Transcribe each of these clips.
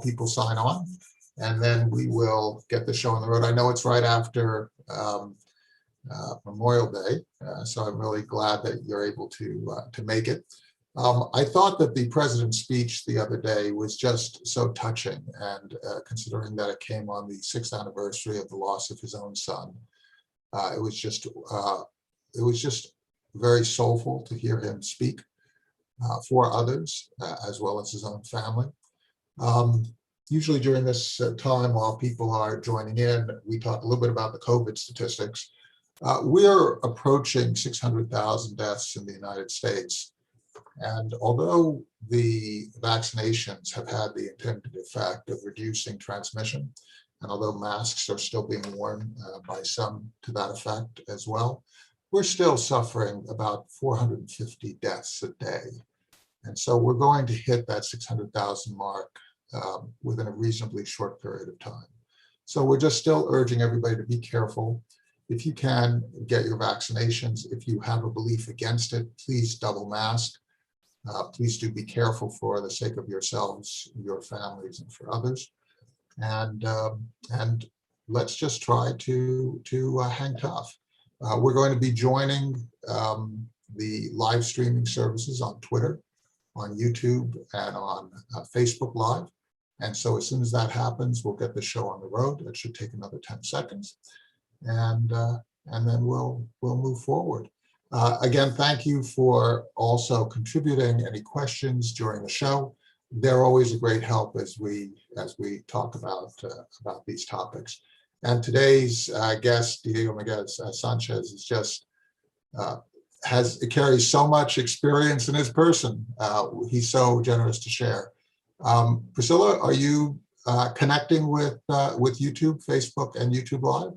people sign on, and then we will get the show on the road. I know it's right after Memorial Day, so I'm really glad that you're able to make it. I thought that the president's speech the other day was just so touching, and considering that it came on the 6th anniversary of the loss of his own son, it was just very soulful to hear him speak for others as well as his own family. Usually during this time, while people are joining in, we talk a little bit about the COVID statistics. We're approaching 600,000 deaths in the United States. And although the vaccinations have had the intended effect of reducing transmission, and although masks are still being worn by some to that effect as well, we're still suffering about 450 deaths a day. And so we're going to hit that 600,000 mark within a reasonably short period of time. So we're just still urging everybody to be careful. If you can, get your vaccinations. If you have a belief against it, please double mask. Please do be careful for the sake of yourselves, your families, and for others. And let's just try to hang tough. We're going to be joining the live streaming services on Twitter, on YouTube, and on Facebook Live. And so as soon as that happens, we'll get the show on the road. It should take another 10 seconds. And then we'll move forward. Again, thank you for also contributing any questions during the show. They're always a great help as we talk about these topics. And today's guest, Diego Miguel Sanchez, is just carries so much experience in his person. He's so generous to share. Priscilla, are you connecting with YouTube, Facebook, and YouTube Live?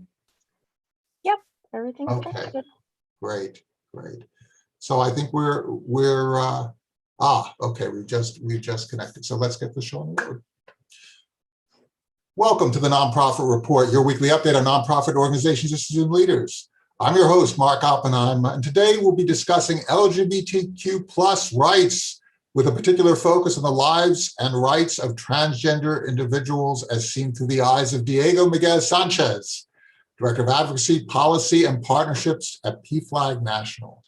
Yep, everything's okay. Great. So I think we're okay. We've just connected. So let's get the show on the road. Welcome to the Nonprofit Report, your weekly update on nonprofit organizations, institutions, and leaders. I'm your host, Mark Oppenheim, and today we'll be discussing LGBTQ plus rights with a particular focus on the lives and rights of transgender individuals as seen through the eyes of Diego Miguel Sanchez, Director of Advocacy, Policy, and Partnerships at Pflag National.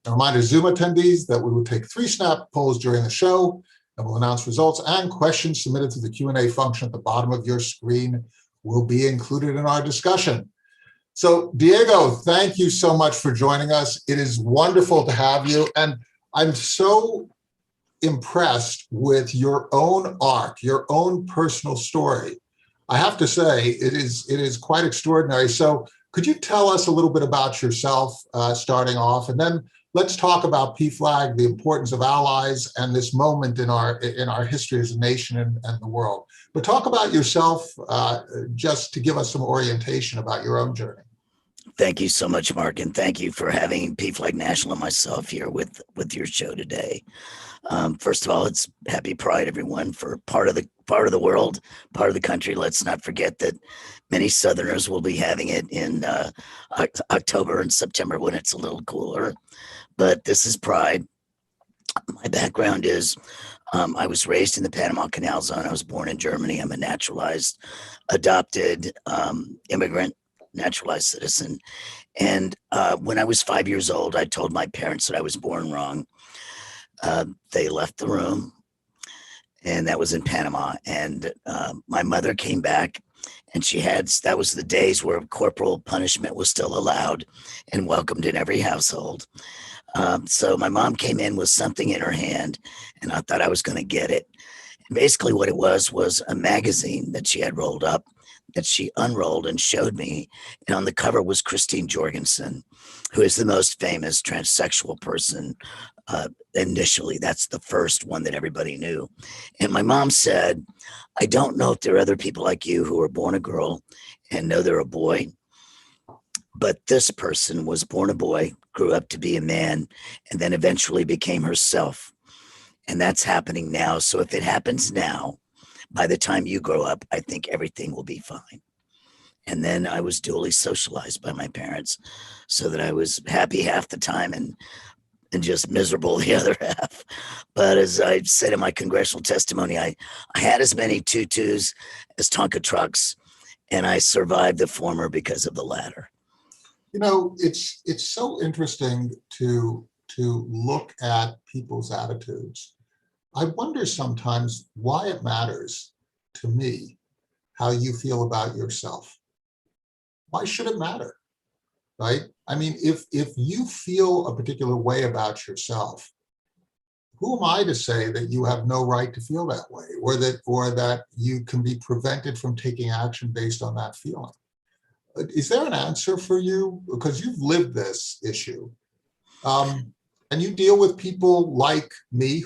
A reminder to Zoom attendees that we will take 3 snap polls during the show, and we'll announce results, and questions submitted to the Q&A function at the bottom of your screen will be included in our discussion. So Diego, thank you so much for joining us. It is wonderful to have you. And I'm so impressed with your own arc, your own personal story. I have to say, it is quite extraordinary. So could you tell us a little bit about yourself starting off, and then let's talk about Pflag, the importance of allies, and this moment in our history as a nation and the world. But talk about yourself just to give us some orientation about your own journey. Thank you so much, Mark, and thank you for having Pflag National and myself here with your show today. First of all, it's Happy Pride, everyone, for part of the world, part of the country. Let's not forget that many Southerners will be having it in October and September when it's a little cooler. But this is Pride. My background is I was raised in the Panama Canal Zone. I was born in Germany. I'm a naturalized, adopted immigrant, naturalized citizen. And when I was 5 years old, I told my parents that I was born wrong. They left the room, and that was in Panama. And my mother came back, and that was the days where corporal punishment was still allowed and welcomed in every household. So my mom came in with something in her hand, and I thought I was going to get it. And basically what it was a magazine that she had rolled up, that she unrolled and showed me. And on the cover was Christine Jorgensen, who is the most famous transsexual person. Initially, that's the first one that everybody knew. And my mom said, I don't know if there are other people like you who were born a girl and know they're a boy, but this person was born a boy, grew up to be a man, and then eventually became herself. And that's happening now. So if it happens now, by the time you grow up, I think everything will be fine. And then I was dually socialized by my parents so that I was happy half the time and and just miserable the other half. But as I said in my congressional testimony, I had as many tutus as Tonka trucks, and I survived the former because of the latter. You know, it's so interesting to look at people's attitudes. I wonder sometimes why it matters to me how you feel about yourself. Why should it matter? Right? I mean, if you feel a particular way about yourself, who am I to say that you have no right to feel that way, or that you can be prevented from taking action based on that feeling? Is there an answer for you? Because you've lived this issue. And you deal with people like me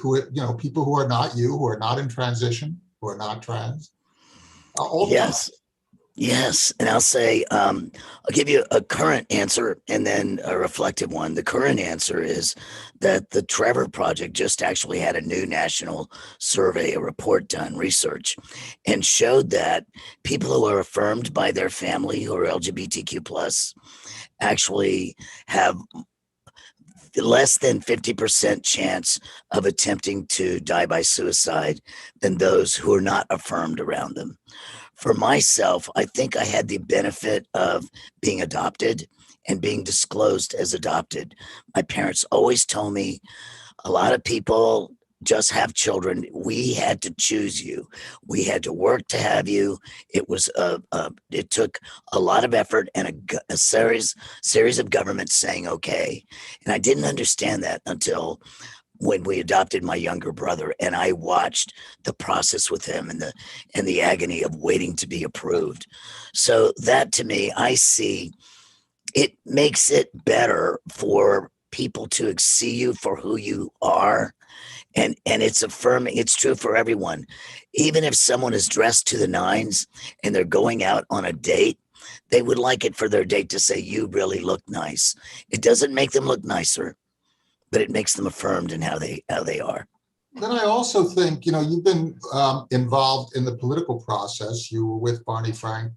people who are not you, who are not in transition, who are not trans, all the time. Yes. And I'll say, I'll give you a current answer and then a reflective one. The current answer is that the Trevor Project just actually had a new national survey, a report done, research, and showed that people who are affirmed by their family who are LGBTQ plus actually have less than 50% chance of attempting to die by suicide than those who are not affirmed around them. For myself, I think I had the benefit of being adopted and being disclosed as adopted. My parents always told me a lot of people just have children. We had to choose you. We had to work to have you. It took a lot of effort and a series of governments saying okay. And I didn't understand that until when we adopted my younger brother, and I watched the process with him and the agony of waiting to be approved. So that, to me, I see it makes it better for people to see you for who you are. And it's affirming. It's true for everyone. Even if someone is dressed to the nines and they're going out on a date, they would like it for their date to say, "You really look nice." It doesn't make them look nicer, but it makes them affirmed in how they are. Then I also think, you've been involved in the political process. You were with Barney Frank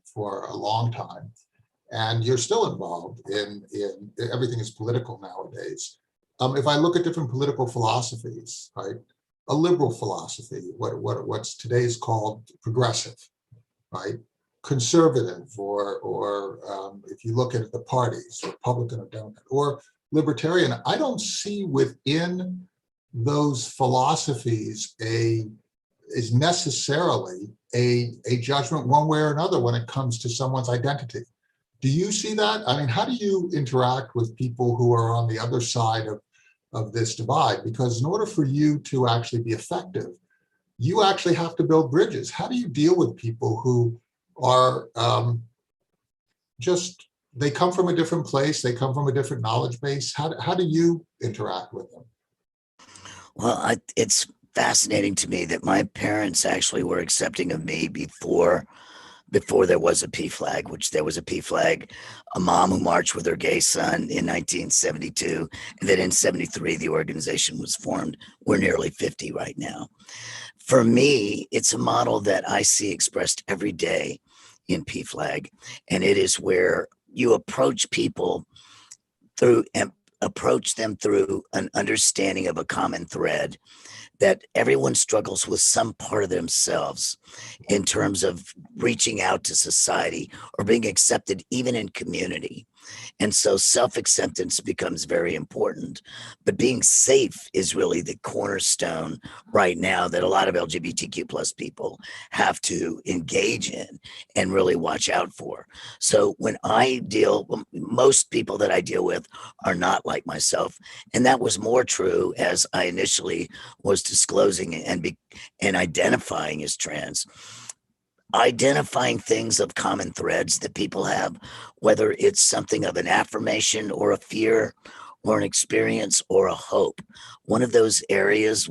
for a long time, and you're still involved in everything is political nowadays. If I look at different political philosophies, right, a liberal philosophy, what's today's called progressive, right, conservative, or if you look at the parties, Republican or Democrat, or libertarian, I don't see within those philosophies is necessarily a judgment one way or another when it comes to someone's identity. Do you see that? I mean, how do you interact with people who are on the other side of this divide? Because in order for you to actually be effective, you actually have to build bridges. How do you deal with people who are they come from a different place, they come from a different knowledge base? How do you interact with them? Well, it's fascinating to me that my parents actually were accepting of me before there was a Pflag, which there was a Pflag, a mom who marched with her gay son in 1972. And then in 73, the organization was formed. We're nearly 50 right now. For me, it's a model that I see expressed every day in Pflag. And it is where you approach people approach them through an understanding of a common thread, that everyone struggles with some part of themselves in terms of reaching out to society or being accepted even in community. And so self-acceptance becomes very important, but being safe is really the cornerstone right now that a lot of LGBTQ plus people have to engage in and really watch out for. So when most people that I deal with are not like myself. And that was more true as I initially was disclosing and identifying as trans. Identifying things of common threads that people have, whether it's something of an affirmation or a fear or an experience or a hope. One of those areas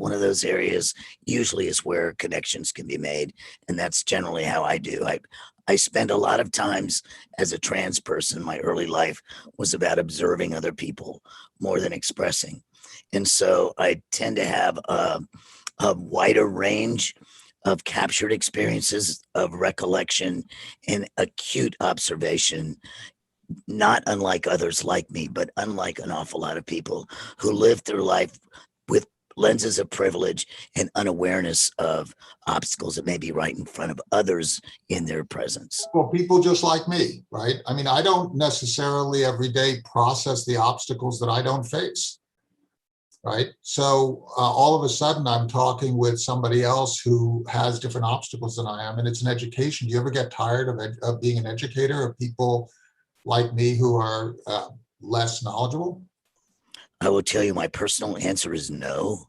usually is where connections can be made. And that's generally how I do. I spend a lot of times as a trans person. My early life was about observing other people more than expressing. And so I tend to have a wider range of captured experiences of recollection and acute observation not unlike others like me, but unlike an awful lot of people who live through life with lenses of privilege and unawareness of obstacles that may be right in front of others in their presence. Well, people just like me, right? I mean, I don't necessarily every day process the obstacles that I don't face, right? So all of a sudden I'm talking with somebody else who has different obstacles than I am, and it's an education. Do you ever get tired of being an educator of people like me who are less knowledgeable? I will tell you my personal answer is no.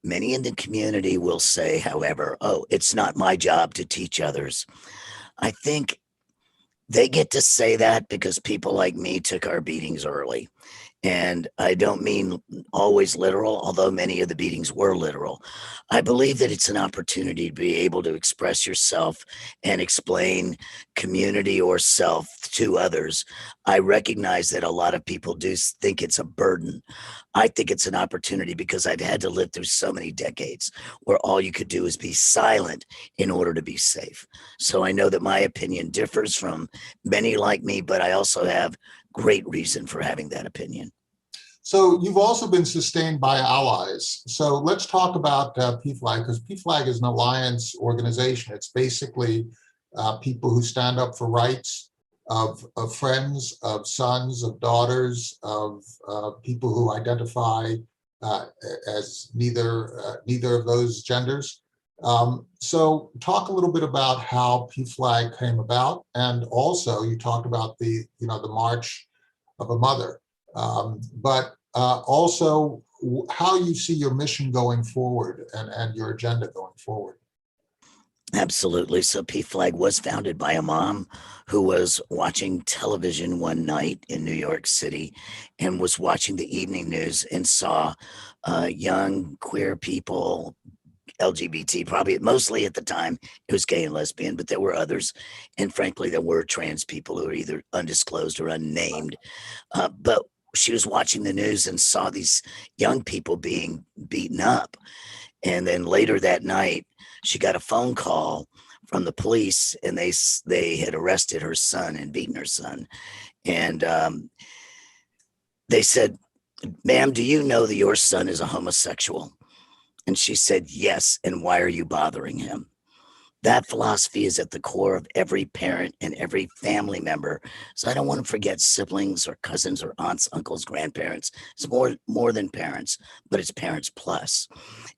Many in the community will say, however, oh, it's not my job to teach others. I think they get to say that because people like me took our beatings early. And I don't mean always literal, although many of the beatings were literal. I believe that it's an opportunity to be able to express yourself and explain community or self to others. I recognize that a lot of people do think it's a burden. I think it's an opportunity because I've had to live through so many decades where all you could do is be silent in order to be safe. So I know that my opinion differs from many like me, but I also have great reason for having that opinion. So you've also been sustained by allies. So let's talk about Pflag, because Pflag is an alliance organization. It's basically people who stand up for rights of friends, of sons, of daughters, of people who identify as neither of those genders. So talk a little bit about how Pflag came about, and also you talked about the March of a Mother, but also how you see your mission going forward and your agenda going forward. Absolutely. So Pflag was founded by a mom who was watching television one night in New York City and was watching the evening news and saw young queer people, LGBT, probably mostly at the time it was gay and lesbian, but there were others. And frankly, there were trans people who were either undisclosed or unnamed. But she was watching the news and saw these young people being beaten up. And then later that night, she got a phone call from the police, and they had arrested her son and beaten her son. And they said, "Ma'am, do you know that your son is a homosexual?" And she said, "Yes. And why are you bothering him?" That philosophy is at the core of every parent and every family member. So I don't want to forget siblings or cousins or aunts, uncles, grandparents. It's more than parents, but it's parents plus.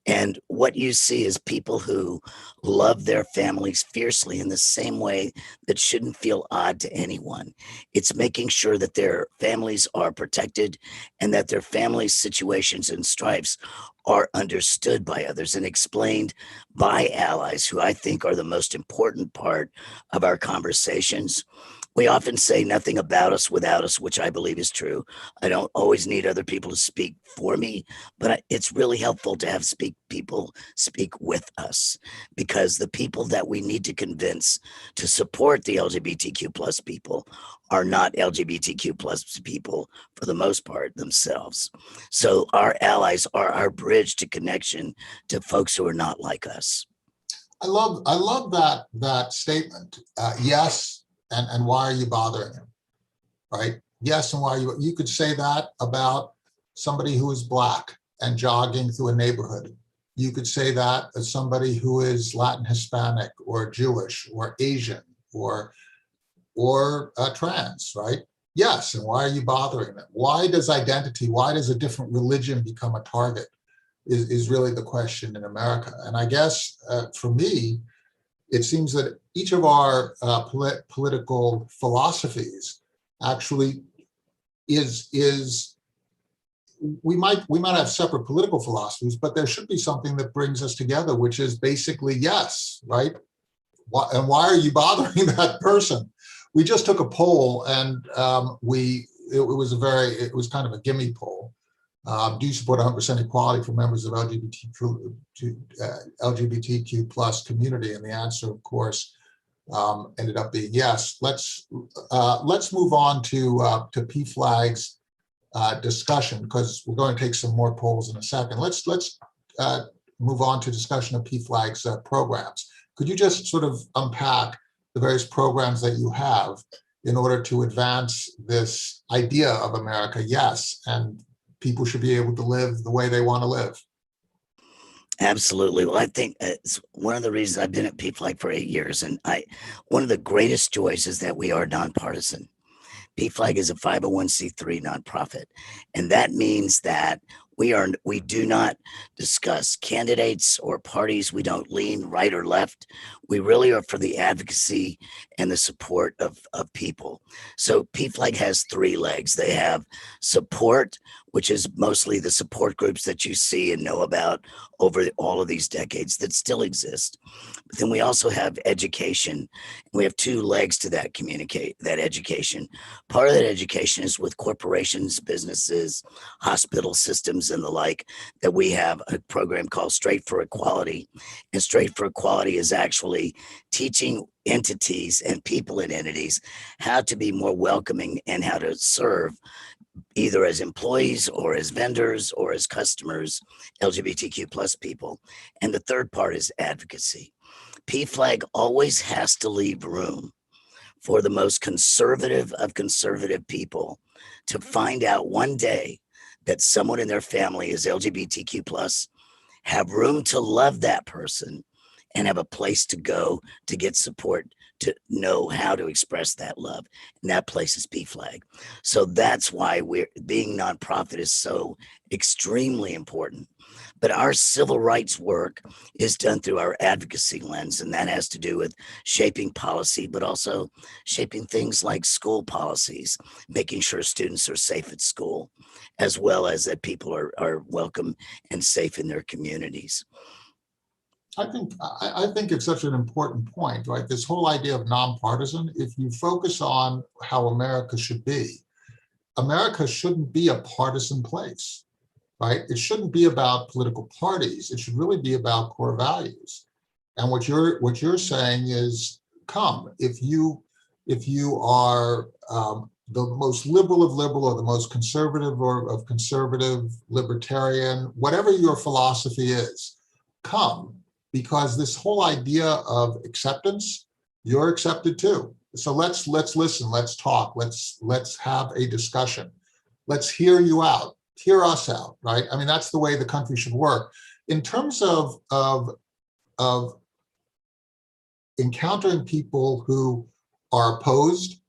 And what you see is people who love their families fiercely in the same way that shouldn't feel odd to anyone. It's making sure that their families are protected and that their family situations and stripes are understood by others and explained by allies, who I think are the most important part of our conversations. We often say nothing about us without us, which I believe is true. I don't always need other people to speak for me, but it's really helpful to have people speak with us, because the people that we need to convince to support the LGBTQ plus people are not LGBTQ plus people for the most part themselves. So our allies are our bridge to connection to folks who are not like us. I love that statement. Yes, and why are you bothering him? Right? Yes, and why you could say that about somebody who is Black and jogging through a neighborhood. You could say that as somebody who is Latin, Hispanic, or Jewish, or Asian, or trans, right? Yes, and why are you bothering them? Why does a different religion become a target is really the question in America. And I guess for me, it seems that each of our political philosophies actually is we might have separate political philosophies, but there should be something that brings us together, which is basically yes, right? And why are you bothering that person? We just took a poll, and it was kind of a gimme poll. Do you support 100% equality for members of LGBTQ plus community? And the answer, of course, ended up being yes. Let's move on to Pflag's discussion, because we're going to take some more polls in a second. Let's move on to discussion of Pflag's programs. Could you just sort of unpack the various programs that you have in order to advance this idea of America, yes, and people should be able to live the way they want to live. Absolutely. Well, I think it's one of the reasons I've been at Pflag for 8 years, and one of the greatest joys is that we are nonpartisan. Pflag is a 501c3 nonprofit, and that means that we do not discuss candidates or parties. We don't lean right or left. We really are for the advocacy and the support of people. So Pflag has three legs. They have support, which is mostly the support groups that you see and know about over all of these decades that still exist. But then we also have education. We have two legs to that education. Part of that education is with corporations, businesses, hospital systems, and the like, that we have a program called Straight for Equality. And Straight for Equality is actually teaching entities and people in entities how to be more welcoming and how to serve either as employees or as vendors or as customers, LGBTQ plus people. And the third part is advocacy. Pflag always has to leave room for the most conservative of conservative people to find out one day that someone in their family is LGBTQ plus, have room to love that person, and have a place to go to get support, to know how to express that love. And that place is Pflag. So that's why being nonprofit is so extremely important. But our civil rights work is done through our advocacy lens, and that has to do with shaping policy, but also shaping things like school policies, making sure students are safe at school, as well as that people are welcome and safe in their communities. I think it's such an important point, right? This whole idea of nonpartisan, if you focus on how America should be, America shouldn't be a partisan place, right? It shouldn't be about political parties. It should really be about core values. And what you're saying is, come, if you are the most liberal of liberal or the most conservative or of conservative, libertarian, whatever your philosophy is, come. Because this whole idea of acceptance, you're accepted too. So let's listen, let's talk, let's have a discussion. Let's hear you out, hear us out, right? I mean, that's the way the country should work. In terms of encountering people who are opposed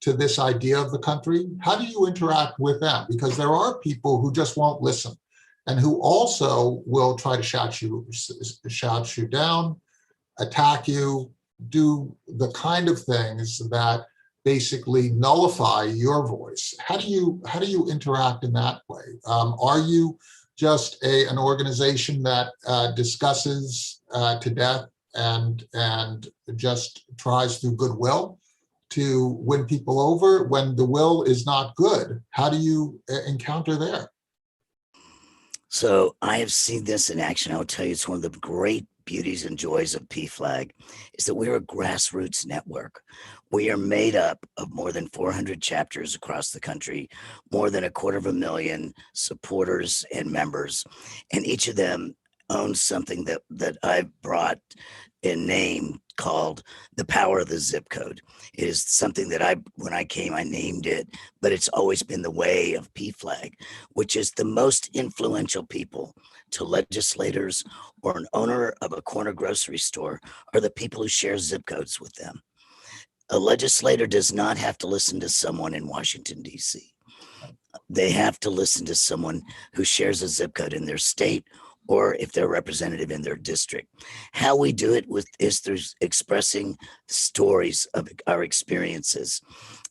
to this idea of the country, how do you interact with them? Because there are people who just won't listen, and who also will try to shout you down, attack you, do the kind of things that basically nullify your voice. How do you interact in that way? Are you just an organization that discusses to death and just tries through goodwill to win people over when the will is not good? How do you encounter there? So I have seen this in action. I will tell you, it's one of the great beauties and joys of Pflag is that we're a grassroots network. We are made up of more than 400 chapters across the country, more than 250,000 supporters and members, and each of them owns something that I've brought in name called the power of the zip code. It is something that when I came, I named it, but it's always been the way of Pflag, which is the most influential people to legislators or an owner of a corner grocery store are the people who share zip codes with them. A legislator does not have to listen to someone in Washington, D.C. They have to listen to someone who shares a zip code in their state, or if they're representative in their district. How we do it is through expressing stories of our experiences.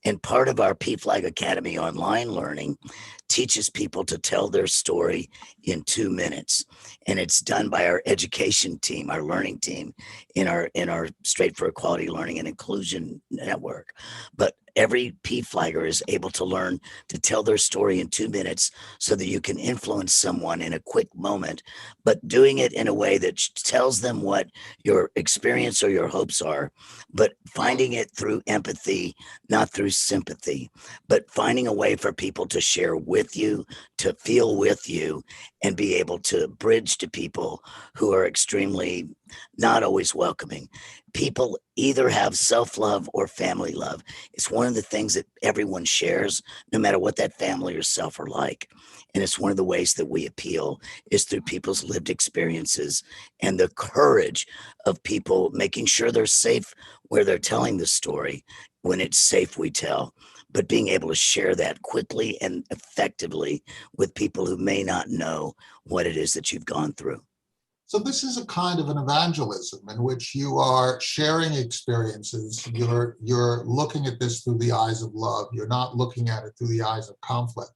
And part of our Pflag Academy online learning teaches people to tell their story in 2 minutes. And it's done by our education team, our learning team in our Straight for Equality Learning and Inclusion Network. But every Pflagger is able to learn to tell their story in 2 minutes so that you can influence someone in a quick moment, but doing it in a way that tells them what your experience or your hopes are, but finding it through empathy, not through sympathy, but finding a way for people to share with with you, to feel with you, and be able to bridge to people who are extremely not always welcoming. People either have self-love or family love. It's one of the things that everyone shares, no matter what that family or self are like. And it's one of the ways that we appeal is through people's lived experiences and the courage of people making sure they're safe where they're telling the story. When it's safe, we tell, but being able to share that quickly and effectively with people who may not know what it is that you've gone through. So this is a kind of an evangelism in which you are sharing experiences. You're looking at this through the eyes of love. You're not looking at it through the eyes of conflict.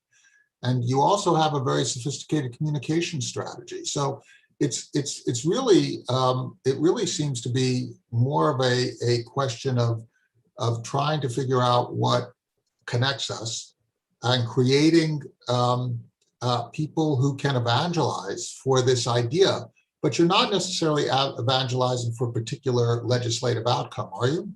And you also have a very sophisticated communication strategy. So it's really it really seems to be more of a question of trying to figure out what connects us and creating people who can evangelize for this idea. But you're not necessarily evangelizing for a particular legislative outcome, are you?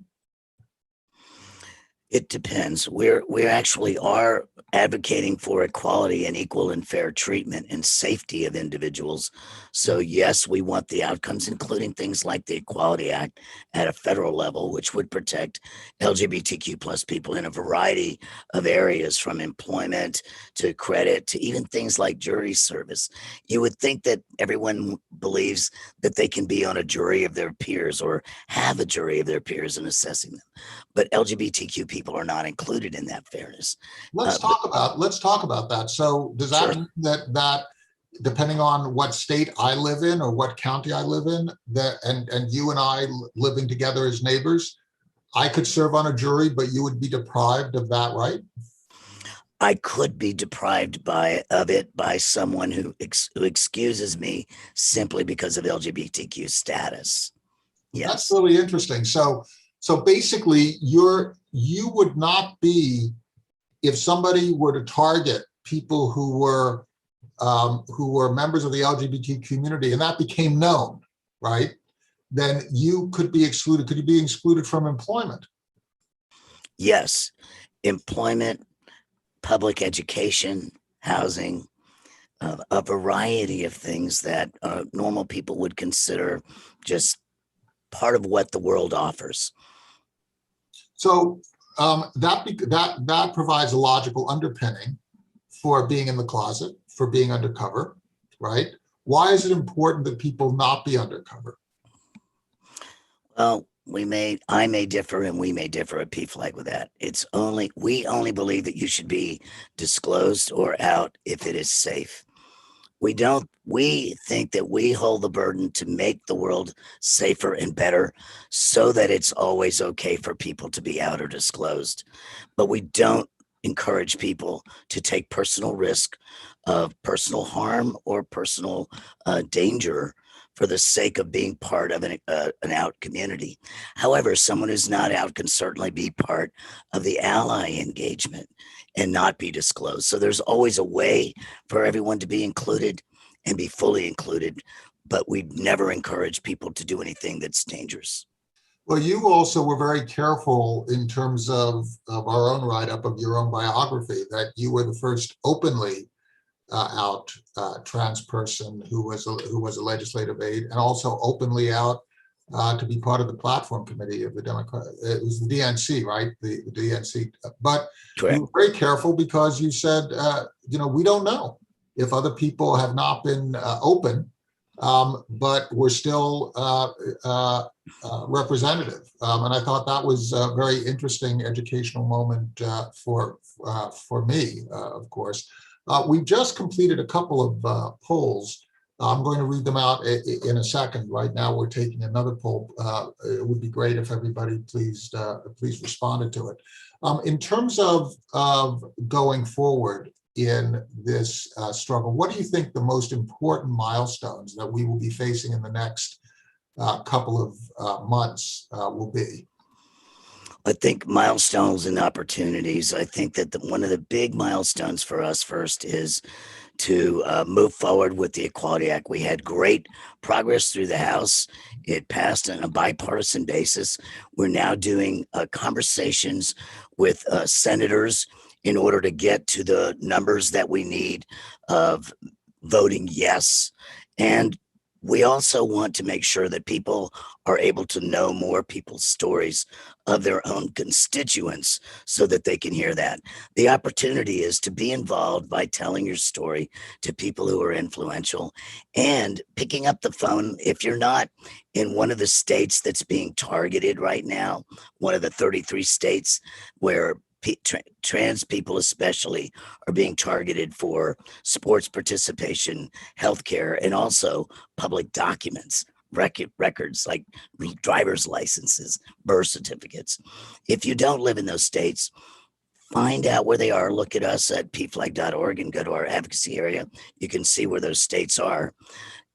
It depends. We actually are advocating for equality and equal and fair treatment and safety of individuals. So yes, we want the outcomes, including things like the Equality Act at a federal level, which would protect LGBTQ plus people in a variety of areas, from employment to credit to even things like jury service. You would think that everyone believes that they can be on a jury of their peers or have a jury of their peers in assessing them, but LGBTQ people are not included in that fairness. Let's talk about that. So does that Sure. mean that depending on what state I live in or what county I live in, that and you and I living together as neighbors, I could serve on a jury, but you would be deprived of that right? I could be deprived of it by someone who excuses me simply because of LGBTQ status. That's Yes. really interesting. So basically, you would not be, if somebody were to target people who were members of the LGBT community and that became known, right? Then you could be excluded. Could you be excluded from employment? Yes. Employment, public education, housing, a variety of things that normal people would consider just part of what the world offers. So that provides a logical underpinning for being in the closet, for being undercover, right? Why is it important that people not be undercover? Well, I may differ and we may differ at Pflag with that. We only believe that you should be disclosed or out if it is safe. We think that we hold the burden to make the world safer and better so that it's always okay for people to be out or disclosed. But we don't encourage people to take personal risk of personal harm or personal danger for the sake of being part of an out community. However, someone who's not out can certainly be part of the ally engagement and not be disclosed. So there's always a way for everyone to be included and be fully included, but we never encourage people to do anything that's dangerous. Well, you also were very careful in terms of our own write-up of your own biography, that you were the first openly out trans person who was a legislative aide, and also openly out to be part of the platform committee of the Democrat. It was the DNC, right? The DNC. But Correct. you were very careful because you said, we don't know if other people have not been open, but we're still representative. And I thought that was a very interesting educational moment for me, of course. We just completed a couple of polls. I'm going to read them out in a second. Right now, we're taking another poll. It would be great if everybody please responded to it. In terms of going forward in this struggle, what do you think the most important milestones that we will be facing in the next couple of months will be? I think milestones and opportunities. I think that one of the big milestones for us first is to move forward with the Equality Act. We had great progress through the House. It passed on a bipartisan basis. We're now doing conversations with senators in order to get to the numbers that we need of voting yes. And we also want to make sure that people are able to know more people's stories of their own constituents so that they can hear that. The opportunity is to be involved by telling your story to people who are influential and picking up the phone. If you're not in one of the states that's being targeted right now, one of the 33 states where trans people especially are being targeted for sports participation, healthcare, and also public documents, records like driver's licenses, birth certificates. If you don't live in those states, find out where they are. Look at us at pflag.org and go to our advocacy area. You can see where those states are.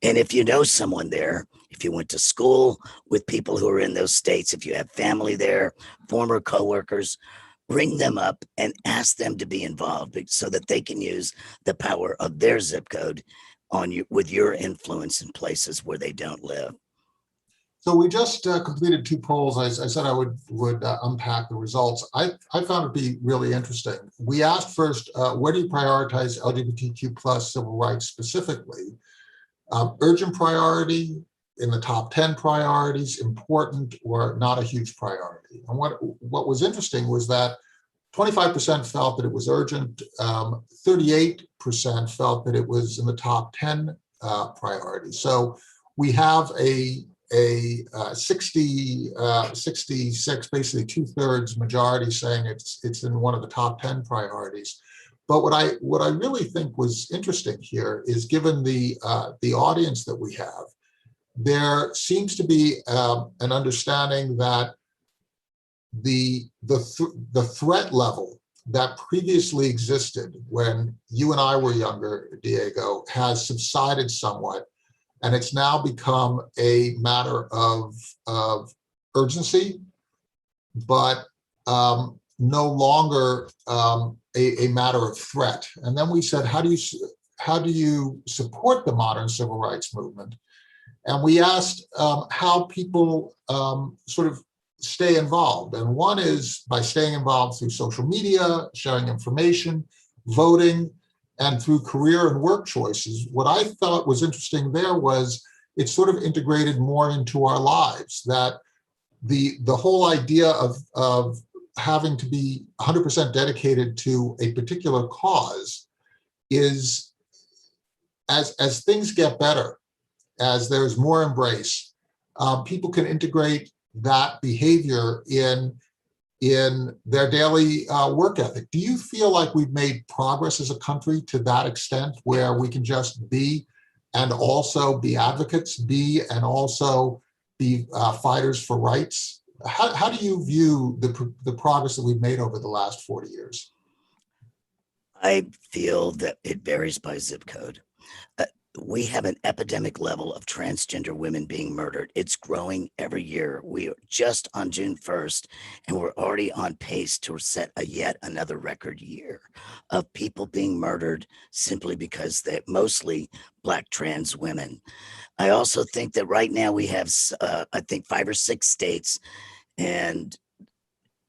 And if you know someone there, if you went to school with people who are in those states, if you have family there, former coworkers, ring them up and ask them to be involved so that they can use the power of their zip code on you with your influence in places where they don't live. So we just completed 2 polls. I said I would unpack the results. I found it to be really interesting. We asked first, where do you prioritize LGBTQ plus civil rights specifically? Urgent priority, in the top 10 priorities, important, or not a huge priority. And what was interesting was that 25% felt that it was urgent, 38% felt that it was in the top 10 priorities. So we have a 66, basically 2/3 majority saying it's in one of the top 10 priorities. But what I really think was interesting here is, given the audience that we have, there seems to be an understanding that the threat level that previously existed when you and I were younger, Diego, has subsided somewhat, and it's now become a matter of urgency, but no longer a matter of threat. And then we said, how do you support the modern civil rights movement? And we asked how people sort of stay involved. And one is by staying involved through social media, sharing information, voting, and through career and work choices. What I thought was interesting there was it sort of integrated more into our lives, that the whole idea of having to be 100% dedicated to a particular cause is, as things get better, as there's more embrace, people can integrate that behavior in their daily work ethic. Do you feel like we've made progress as a country to that extent, where we can just be and also be advocates, be and also be fighters for rights? How do you view the progress that we've made over the last 40 years? I feel that it varies by zip code. We have an epidemic level of transgender women being murdered. It's growing every year. We are just on June 1st, and we're already on pace to set yet another record year of people being murdered simply because they're mostly Black trans women. I also think that right now we have, I think, 5 or 6 states, and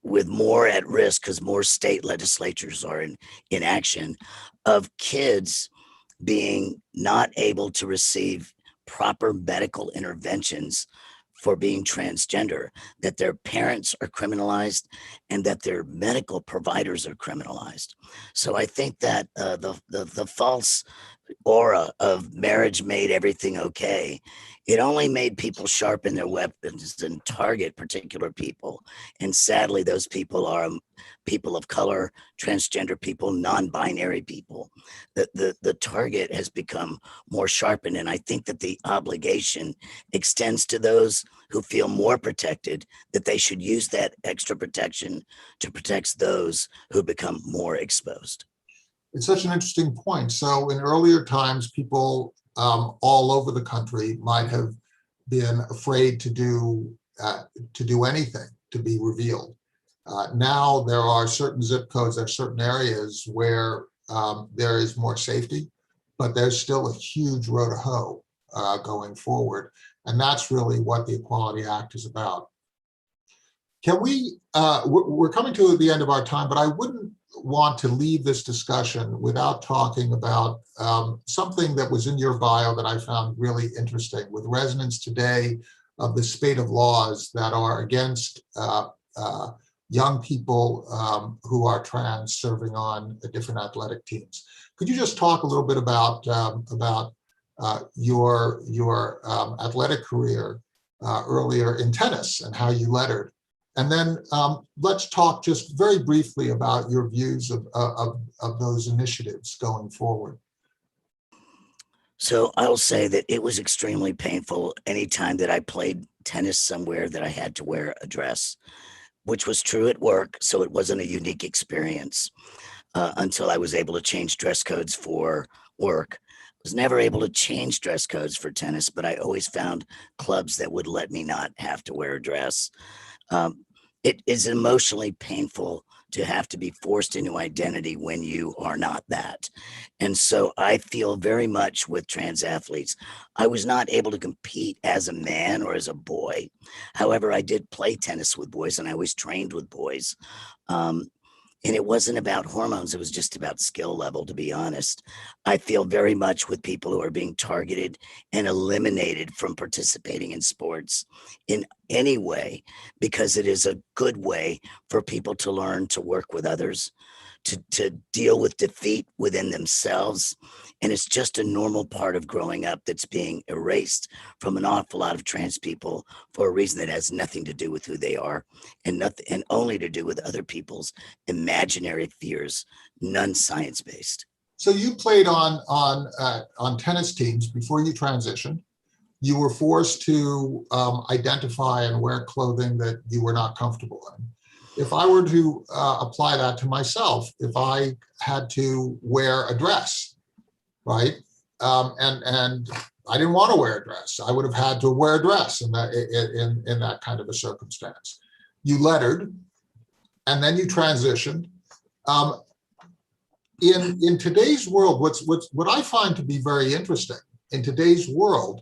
with more at risk because more state legislatures are in action, of kids being not able to receive proper medical interventions for being transgender, that their parents are criminalized and that their medical providers are criminalized. So I think that the false aura of marriage made everything okay, it only made people sharpen their weapons and target particular people. And sadly, those people are people of color, transgender people, non-binary people. The target has become more sharpened. And I think that the obligation extends to those who feel more protected, that they should use that extra protection to protect those who become more exposed. It's such an interesting point. So in earlier times, people all over the country might have been afraid to do anything, to be revealed. Now there are certain zip codes, there are certain areas where there is more safety, but there's still a huge road to hoe going forward. And that's really what the Equality Act is about. Can we, we're coming to the end of our time, but I wouldn't want to leave this discussion without talking about something that was in your bio that I found really interesting, with resonance today of the spate of laws that are against young people who are trans serving on different athletic teams. Could you just talk a little bit about your athletic career earlier in tennis and how you lettered? And then let's talk just very briefly about your views of those initiatives going forward. So I'll say that it was extremely painful anytime that I played tennis somewhere that I had to wear a dress, which was true at work. So it wasn't a unique experience until I was able to change dress codes for work. I was never able to change dress codes for tennis, but I always found clubs that would let me not have to wear a dress. It is emotionally painful to have to be forced into identity when you are not that. And so I feel very much with trans athletes. I was not able to compete as a man or as a boy. However, I did play tennis with boys and I was trained with boys. And it wasn't about hormones. It was just about skill level, to be honest. I feel very much with people who are being targeted and eliminated from participating in sports in any way, because it is a good way for people to learn to work with others, to deal with defeat within themselves. And it's just a normal part of growing up that's being erased from an awful lot of trans people for a reason that has nothing to do with who they are, and nothing, and only to do with other people's imaginary fears, none science based. So you played on tennis teams before you transitioned. You were forced to identify and wear clothing that you were not comfortable in. If I were to apply that to myself, if I had to wear a dress, right, and I didn't want to wear a dress, I would have had to wear a dress in that kind of a circumstance. You lettered, and then you transitioned. In today's world, what I find to be very interesting in today's world,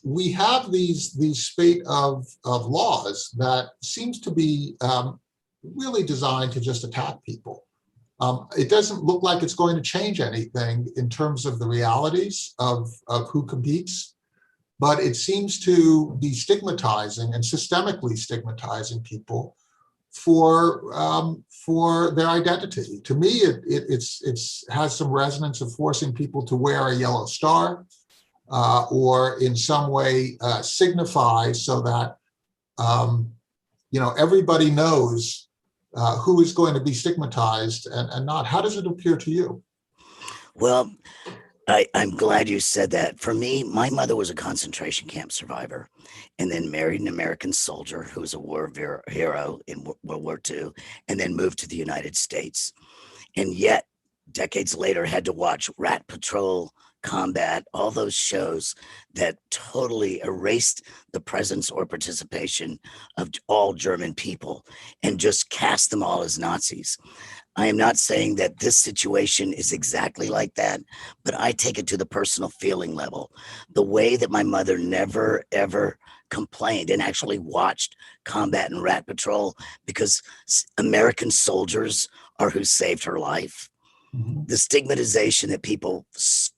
we have these spate of laws that seems to be really designed to just attack people. It doesn't look like it's going to change anything in terms of the realities of who competes, but it seems to be stigmatizing and systemically stigmatizing people for their identity. To me, it has some resonance of forcing people to wear a yellow star, or in some way signify, so that everybody knows who is going to be stigmatized and not. How does it appear to you? Well, I'm glad you said that. For me, my mother was a concentration camp survivor and then married an American soldier who was a war hero in World War II, and then moved to the United States. And yet, decades later, had to watch Rat Patrol, Combat, all those shows that totally erased the presence or participation of all German people and just cast them all as Nazis. I am not saying that this situation is exactly like that, but I take it to the personal feeling level. The way that my mother never, ever complained and actually watched Combat and Rat Patrol, because American soldiers are who saved her life. Mm-hmm. The stigmatization that people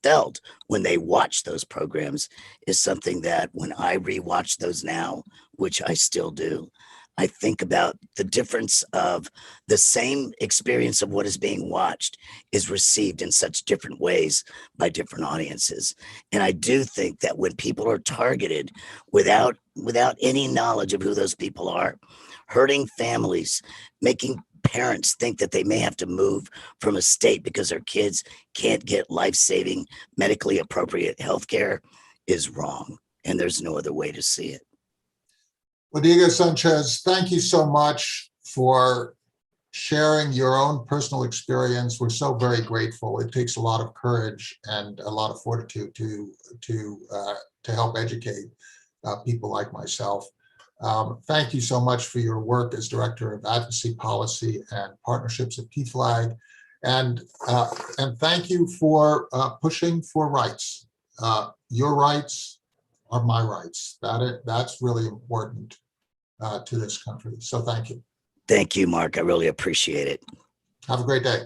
felt when they watched those programs is something that when I rewatch those now, which I still do, I think about the difference of the same experience of what is being watched is received in such different ways by different audiences. And I do think that when people are targeted without any knowledge of who those people are, hurting families, making parents think that they may have to move from a state because their kids can't get life-saving, medically appropriate health care, is wrong. And there's no other way to see it. Well, Diego Sanchez, thank you so much for sharing your own personal experience. We're so very grateful. It takes a lot of courage and a lot of fortitude to help educate people like myself. Thank you so much for your work as Director of Advocacy, Policy, and Partnerships at Pflag, and thank you for pushing for rights. Your rights are my rights. That's really important. to this country. So thank you. Thank you, Mark. I really appreciate it. Have a great day.